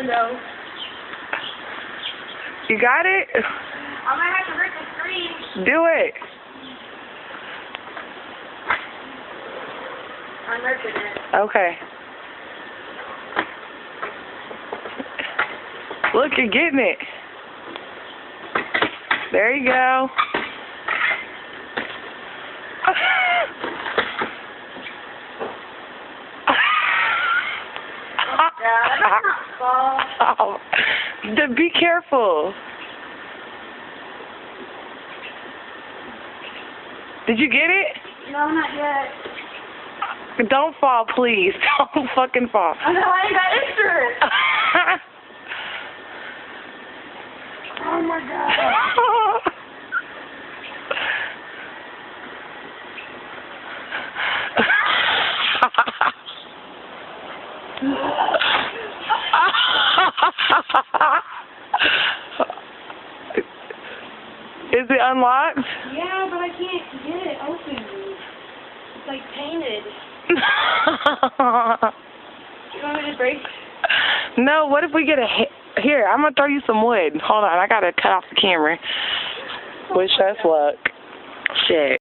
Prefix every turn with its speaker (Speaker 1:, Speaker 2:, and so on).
Speaker 1: window.
Speaker 2: You got it?
Speaker 1: I might have to rip the screen.
Speaker 2: Do it.
Speaker 1: I'm ripping it.
Speaker 2: Okay. Look, you're getting it. There you go. Oh, be careful. Did you get it?
Speaker 1: No, not yet.
Speaker 2: Don't fall, please. Don't fucking fall.
Speaker 1: I know, I ain't got insurance. Oh my god.
Speaker 2: Is it unlocked?
Speaker 1: Yeah, but I can't get it open. It's like painted. You want me to break?
Speaker 2: No, what if we get a hit? Here, I'm going to throw you some wood. Hold on, I got to cut off the camera. Wish us luck. Shit.